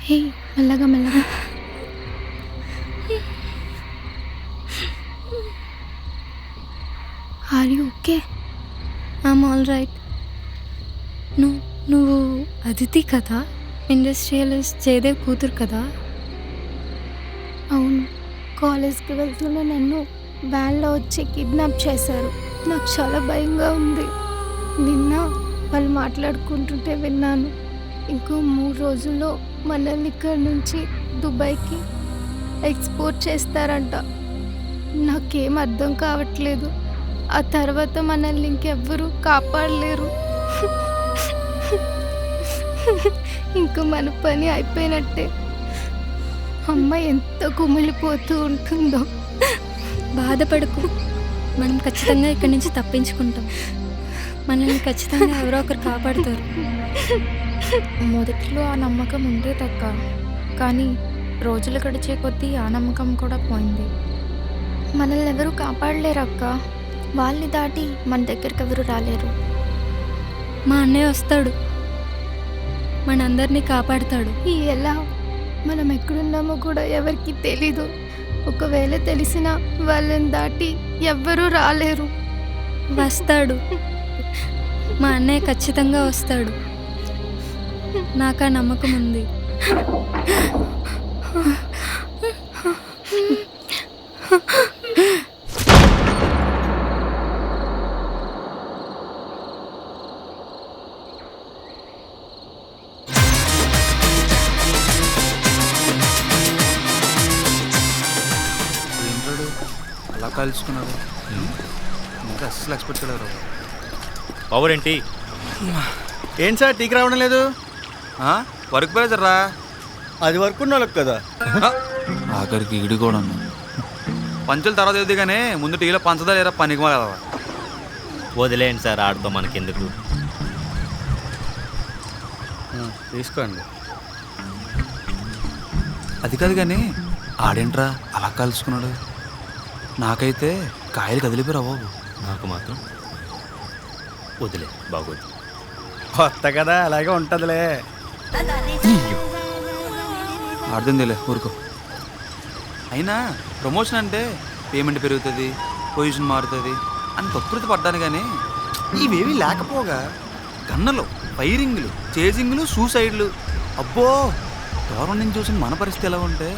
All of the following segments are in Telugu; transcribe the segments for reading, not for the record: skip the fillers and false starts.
హే మెల్లగా మెల్లగా. Are you okay? I'm all right. నువ్వు అదితి కదా, ఇండస్ట్రియలిస్ట్ జయదేవ్ కూతురు కదా? అవును, కాలేజ్కి వెళ్తూనే నన్ను వ్యాన్లో వచ్చి కిడ్నాప్ చేశారు. నాకు చాలా భయంగా ఉంది. నిన్న వాళ్ళు మాట్లాడుకుంటుంటే విన్నాను, ఇంకో 3 రోజుల్లో మనల్ని ఇక్కడ నుంచి దుబాయ్కి ఎక్స్పోర్ట్ చేస్తారంట. నాకేం అర్థం కావట్లేదు. ఆ తర్వాత మనల్ని ఇంకెవ్వరూ కాపాడలేరు. ఇంక మన పని అయిపోయినట్టే. అమ్మ ఎంత కుమిలిపోతూ ఉంటుందో. బాధపడకు, మనం ఖచ్చితంగా ఇక్కడి నుంచి తప్పించుకుంటాం. మనల్ని ఖచ్చితంగా ఎవరో ఒకరు కాపాడుతారు. మొదట్లో ఆ నమ్మకం ఉండేదక్క, కానీ రోజులు గడిచే కొద్దీ ఆ నమ్మకం కూడా పోయింది. మనల్ని ఎవరు కాపాడలేరు అక్క. వాళ్ళని దాటి మన దగ్గరికి ఎవరు రాలేరు. మా అన్నయ్య వస్తాడు, మనందరినీ కాపాడుతాడు. ఎలా? మనం ఎక్కడున్నామో కూడా ఎవరికి తెలీదు. ఒకవేళ తెలిసినా వాళ్ళని దాటి ఎవ్వరూ రాలేరు. వస్తాడు, మా అన్నయ్య ఖచ్చితంగా వస్తాడు. నాకు ఆ నమ్మకం ఉంది. ఏంటాడు అలా కలుసుకున్నాడు? ఇంకా అస్సలు ఎక్స్పెక్ట్ చేయలేరు. పవర్ ఏంటి? ఏంటి సార్ టీకి రావడం లేదు? వర్క్ ప్రెజర్ రా. అది వర్క్ ఉన్న వాళ్ళకి కదా. ఆఖరికి ఇడి కూడా పంచుల తర్వాత ఏది కానీ ముందు టీలో పంచదా లేరా పనికి కదా. వదిలేయండి సార్, ఆడుతో మనకెందుకు. తీసుకోండి. అది కాదు కానీ ఆడేంట్రా అలా కలుసుకున్నాడు? నాకైతే కాయలు కదిలిపోరా బాబు. నాకు మాత్రం వదిలే, బాగోదు. కొత్త కదా, అలాగే ఉంటుందిలే. అర్థందిలే, ఊరుకో. అయినా ప్రమోషన్ అంటే పేమెంట్ పెరుగుతుంది, పొజిషన్ మారుతుంది అని ప్రకృతి పడ్డాను కానీ ఇవేవి లేకపోగా గన్నలు, ఫైరింగ్లు, చేజింగ్లు, సూసైడ్లు. అబ్బో, దూరం నుంచి చూసిన మన పరిస్థితి ఎలా ఉంటే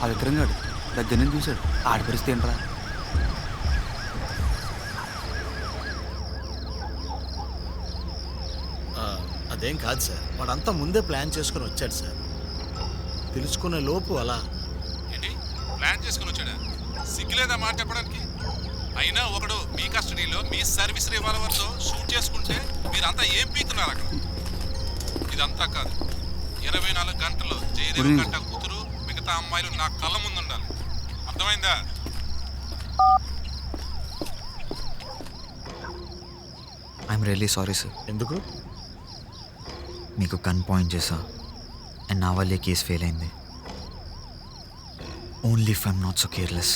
ఆ విక్రమ్ గాడు దగ్గర నుంచి చూశాడు. ఆడి పరిస్థితి ఏంట్రా? అదేం కాదు సార్, వాడంతా ముందే ప్లాన్ చేసుకుని వచ్చాడు సార్. తెలుసుకునే లోపు అలా. ఏంటి ప్లాన్ చేసుకుని వచ్చాడా? సిగ్గులేదా మాట చెప్పడానికి? అయినా ఒకడు మీ కస్టడీలో మీ సర్వీస్ రివాల్వర్తో షూట్ చేసుకుంటే మీరంతా ఏం పీకున్నారు అక్కడ? ఇదంతా కాదు, 24 గంటల్లో జయదేవ్ గంట కూతురు మిగతా అమ్మాయిలు నా కళ్ళ ముందు ఉండాలి. అర్థమైందా? I'm really sorry sir. ఎందుకు? మీకు గన్ పాయింట్ చేసా అండ్ నా వల్లే కేసు ఫెయిల్ అయింది. Only if I'm not so careless.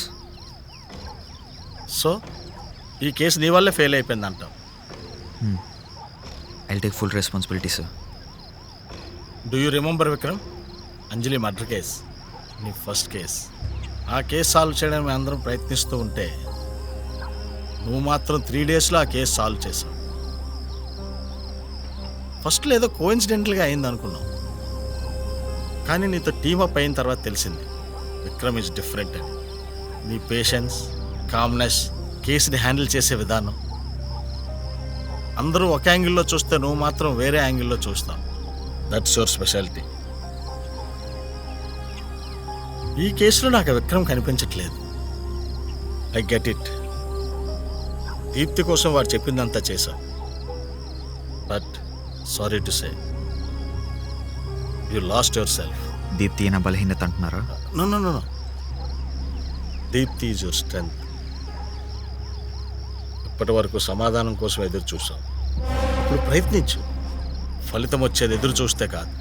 So ఈ కేసు నీ వల్లే ఫెయిల్ అయిపోయింది అంటావు? I'll take full responsibility sir. Do you remember Vikram, Anjali murder case నీ ఫస్ట్ కేస్? ఆ కేసు సాల్వ్ చేయడానికి మేము అందరం ప్రయత్నిస్తూ ఉంటే నువ్వు మాత్రం 3 డేస్లో ఆ కేసు సాల్వ్ చేసావు. ఫస్ట్లో ఏదో కోఇన్సిడెంటల్గా అయింది అనుకున్నావు, కానీ నీతో టీమప్ అయిన తర్వాత తెలిసింది విక్రమ్ ఈజ్ డిఫరెంట్ అని. నీ పేషెన్స్, కామ్నెస్, కేసుని హ్యాండిల్ చేసే విధానం, అందరూ ఒక యాంగిల్లో చూస్తే నువ్వు మాత్రం వేరే యాంగిల్లో చూస్తావు. That's your speciality. ఈ కేసులో నాకు విక్రమ్ కనిపించట్లేదు. I get it. దీప్తి కోసం వాడు చెప్పిందంతా చేశావు, but sorry to say you lost yourself. Deepti అయిన బలహీనత అంటున్నారా? No no no, Deepti is your strength. ఇప్పటి వరకు సమాధానం కోసం ఎదురు చూసావు, ఇప్పుడు ప్రయత్నించు. ఫలితం వచ్చేది ఎదురు చూస్తే కాదు,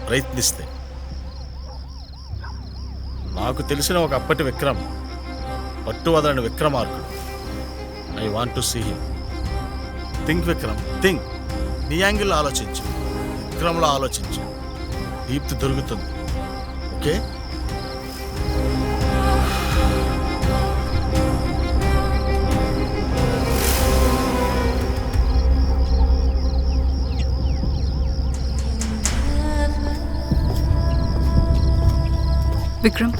ప్రయత్నిస్తే. నాకు తెలిసిన ఒక అప్పటి విక్రమ్, పట్టు వదలని Vikramarkudu. I want to see him. Think Vikram, think. నీ యాంగిల్లో ఆలోచించు, విక్రమ్లో ఆలోచించు. దీప్తి దొరుకుతుంది, okay. Vikram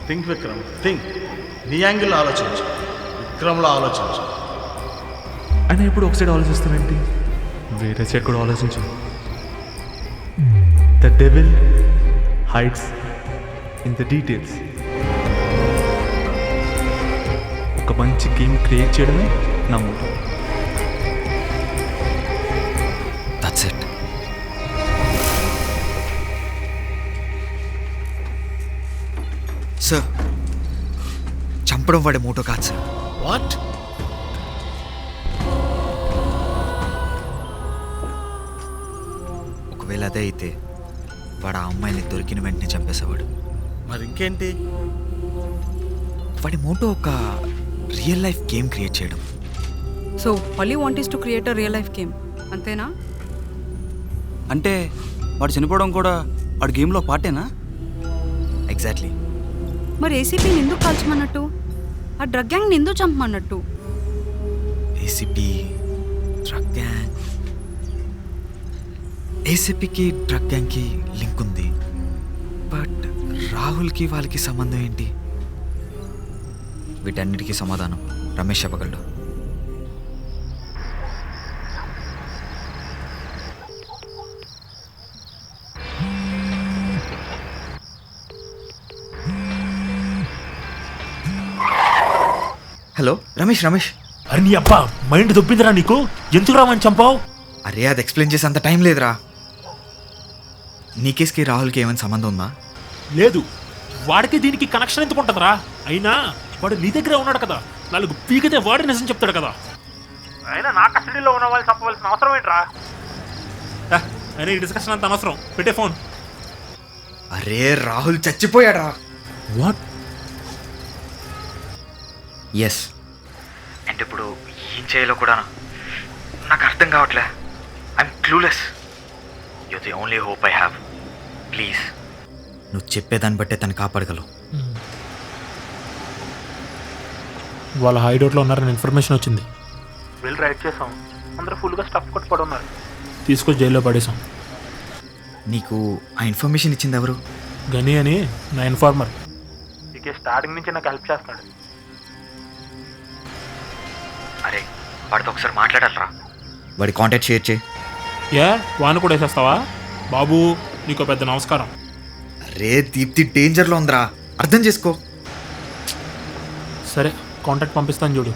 think Vikram, think. నీ యాంగిల్లో ఆలోచించు, విక్రమ్లో ఆలోచించు. అయినా ఇప్పుడు ఒక సైడ్ ఆలోచిస్తావేంటి? వేరే సైడ్ కూడా ఆలోచించు. The devil hides in the details. ఒక మంచి గేమ్ క్రియేట్ చేయడమే నా మోటో. That's it. సార్, చంపడం వాడి మోటో కాదు సార్. వాట్? ఒకవేళ అదే అయితే వాడు ఆ అమ్మాయిని దొరికిన వెంటనే చంపేసేవాడు. మరి ఇంకేంటి? వాడి మోటో ఒక రియల్ లైఫ్ గేమ్ క్రియేట్ చేయడం. So all you want is to create a real life game, అంతేనా? అంటే వాడు చనిపోవడం కూడా వాడు గేమ్లో పార్టేనా? ఎగ్జాక్ట్లీ. మరి ఏసీపీని ఎందుకు కాల్చమన్నట్టు? ఆ డ్రగ్ గ్యాంగ్ని ఎందుకు చంపమన్నట్టు? ACP drug gang. ఏసీపీకి డ్రగ్ గ్యాంగ్కి లింక్ ఉంది, బట్ రాహుల్కి వాళ్ళకి సంబంధం ఏంటి? వీటన్నిటికీ సమాధానం రమేష్ చెప్పగలడు. హలో రమేష్. రమేష్, అరే నీ అబ్బా మైండ్ దొబ్బిందిరా నీకు. ఎందుకు రామని చంపావు? అరే అది ఎక్స్ప్లెయిన్ చేసే అంత టైం లేదురా. నీ కేసుకి రాహుల్కి ఏమైనా సంబంధం ఉందా? లేదు. వాడికి దీనికి కనెక్షన్ ఎందుకు ఉంటుందిరా? అయినా వాడు నీ దగ్గరే ఉన్నాడు కదా, 4 పీకితే వాడి నిజం చెప్తాడు కదా. అయినా నా కస్టడీలో ఉన్న వాళ్ళు చెప్పవలసిన అవసరం ఏంట్రా? అయినా ఈ డిస్కషన్ అంత అనవసరం, పెట్టే ఫోన్. అరే రాహుల్ చచ్చిపోయాడా? వాట్? ఎస్. అండ్ ఇప్పుడు ఏం చేయాలో కూడా నాకు అర్థం కావట్లే. I'm clueless. You the only hope I have. Please నువ్వు చెప్పేదాన్ని బట్టే తను కాపాడగలవు. వాళ్ళ హైడౌట్లో ఉన్నారని ఇన్ఫర్మేషన్ వచ్చింది. వెళ్ళి రైడ్ చేసాం. అందరూ ఫుల్గా స్టఫ్ కొట్టి పడి ఉన్నారు. తీసుకొచ్చి జైల్లో పడేసాం. నీకు ఆ ఇన్ఫర్మేషన్ ఇచ్చింది ఎవరు? గని అని నా ఇన్ఫార్మర్. ఇక స్టార్టింగ్ నుంచి నాకు హెల్ప్ చేస్తాడు. అరే వాడితో ఒకసారి మాట్లాడాలరా. వాడి కాంటాక్ట్ షేర్ చేయి. వాడిని కూడా వేసేస్తావా? బాబు నీకు పెద్ద నమస్కారం. అరే దీప్తి డేంజర్లో ఉందిరా, అర్థం చేసుకో. సరే కాంటాక్ట్ పంపిస్తాను చూడు.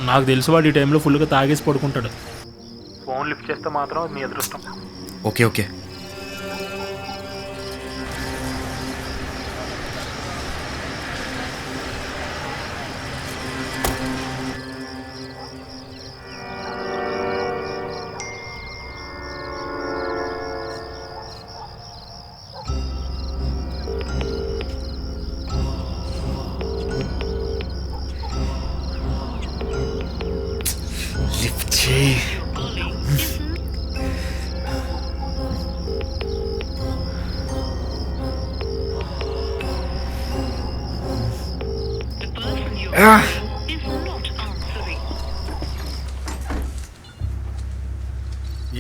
నాకు తెలిసి వాడు ఈ టైంలో ఫుల్గా తాగేసి పడుకుంటాడు. ఫోన్ లిఫ్ట్ చేస్తే మాత్రం నీ అదృష్టం. Okay okay. లిఫ్ట్ చేయి.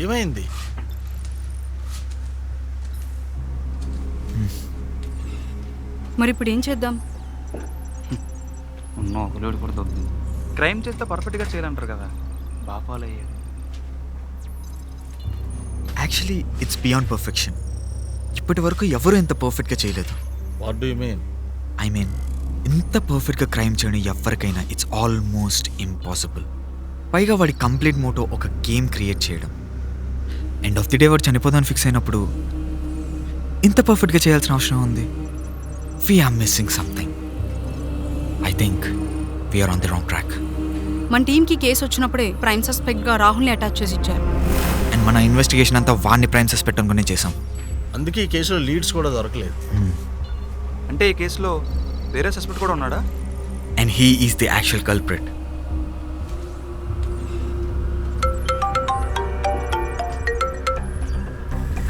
ఏమైంది? మరి ఇప్పుడు ఏం చేద్దాం? ఉన్న ఒకలేడు కూడా దొబ్బింది. క్రైమ్ చేస్తే పర్ఫెక్ట్గా చేయాలంటారు కదా, బాపాలు అయ్యాడు. Actually it's beyond perfection. ఇప్పటి వరకు ఎవరు ఎంత పర్ఫెక్ట్గా చేయలేదు. What do you mean? I mean ఇంత పర్ఫెక్ట్గా క్రైమ్ చేయడం ఎవరికైనా ఇట్స్ ఆల్మోస్ట్ ఇంపాసిబుల్. పైగా వాడి కంప్లీట్ మోటో ఒక గేమ్ క్రియేట్ చేయడం. ఎండ్ ఆఫ్ ది డే వాడు చనిపోదాన్ని ఫిక్స్ అయినప్పుడు ఇంత పర్ఫెక్ట్గా చేయాల్సిన అవసరం ఉంది. We're missing something. I think we're on the wrong track. మన టీంకి కేసు వచ్చినప్పుడే ప్రైమ్ సస్పెక్ట్గా రాహుల్ని అటాచ్ చేసి ఇచ్చారు. అండ్ మన ఇన్వెస్టిగేషన్ అంతా వాడిని ప్రైమ్ సస్పెక్ట్ అనుకునే చేసాం. అందుకే ఈ కేసులో లీడ్స్ కూడా దొరకలేదు. అంటే ఈ కేసులో వేరే సస్పెక్ట్ కూడా ఉన్నాడా? And he is the actual culprit.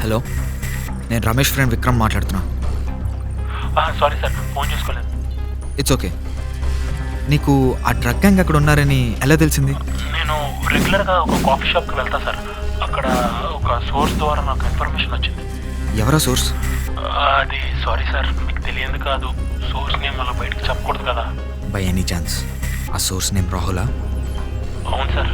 Hello, నేను రమేష్ ఫ్రెండ్ విక్రమ్ మాట్లాడుతున్నా. సారీ సార్, ఫోన్ చేసుకోలేదు. It's okay. నీకు ఆ డ్రగ్ గ్యాంగ్ అక్కడ ఉన్నారని ఎలా తెలిసింది? నేను రెగ్యులర్గా ఒక కాఫీ షాప్కి వెళ్తా సార్. అక్కడ ఒక సోర్స్ ద్వారా నాకు ఇన్ఫర్మేషన్ వచ్చింది. ఎవరా సోర్స్? అది సారీ సార్, మీకు తెలియదు కాదు. సోర్స్ నేమ్ అలా బయటకు చెప్పకూడదు కదా. బై ఎనీ ఛాన్స్ ఆ సోర్స్ నేమ్ రాహులా? అవును సార్.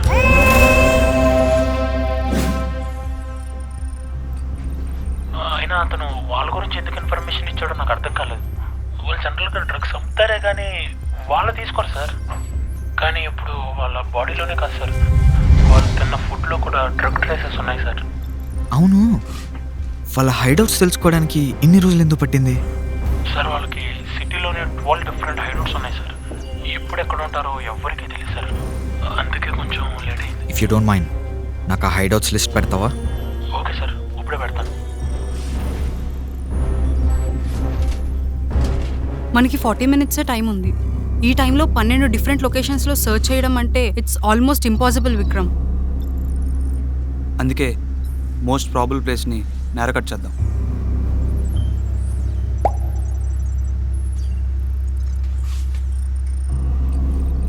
అయినా అతను వాళ్ళ గురించి ఎందుకు ఇన్ఫర్మేషన్ ఇచ్చాడో నాకు అర్థం కాలేదు. వాళ్ళు జనరల్గా డ్రగ్స్ అమ్ముతారే కానీ వాళ్ళు తీసుకోరు సార్. కానీ ఇప్పుడు వాళ్ళ బాడీలోనే కాదు సార్, వాళ్ళు తిన్న ఫుడ్లో కూడా డ్రగ్ ట్రేసెస్ ఉన్నాయి సార్. అవును, వాళ్ళ హైడౌట్స్ తెలుసుకోవడానికి ఇన్ని రోజులు ఎందుకు పట్టింది? సార్ వాళ్ళకి సిటీలోనే 12 డిఫరెంట్ హైడౌట్స్ ఉన్నాయి సార్. ఎప్పుడు ఎక్కడ ఉంటారో ఎవరికీ తెలియదు సార్. అందుకే కొంచెం లేట్ అయింది. ఇఫ్ యూ డోంట్ మైండ్ నాకు ఆ హైడౌట్స్ లిస్ట్ పెడతావా? ఓకే సార్, ఇప్పుడే పెడతాను. మనకి 40 minutes టైం ఉంది. ఈ టైంలో 12 డిఫరెంట్ లొకేషన్స్లో సర్చ్ చేయడం అంటే ఇట్స్ ఆల్మోస్ట్ ఇంపాసిబుల్ విక్రమ్. అందుకే మోస్ట్ ప్రాబుల్ ప్లేస్ని నేర కట్ చేద్దాం.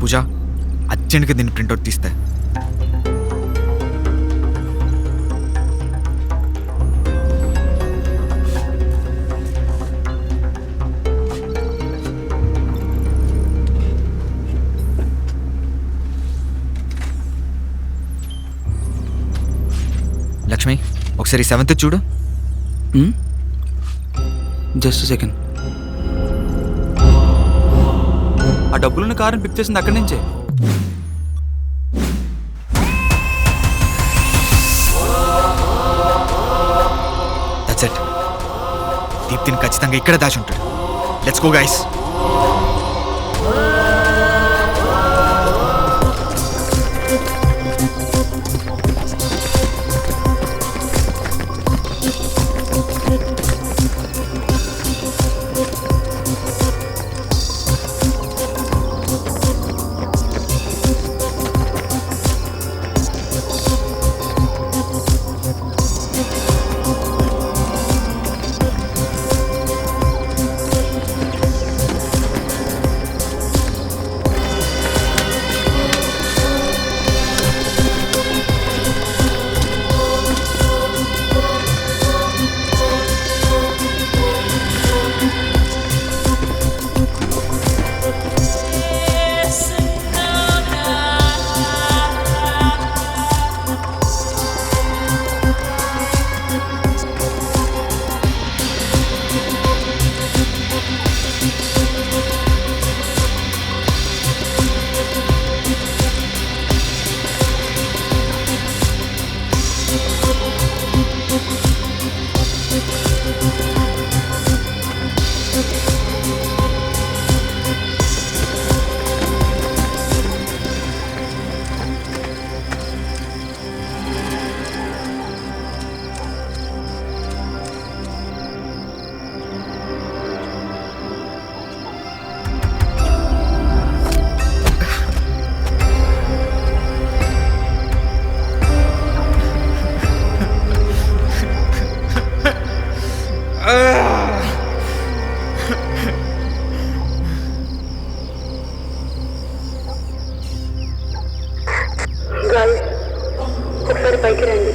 పూజ, అర్జెంట్గా దీన్ని ప్రింట్అవుట్ తీస్తే. లక్ష్మి, ఒకసారి 7th చూడు. Just second. ఆ డబ్బులున్న కారుని పిక్ చేసింది అక్కడి నుంచే. That's it. దీప్తిని ఖచ్చితంగా ఇక్కడ దాచి ఉంటాడు. Let's go guys. ఒకసారి పైకి రండి.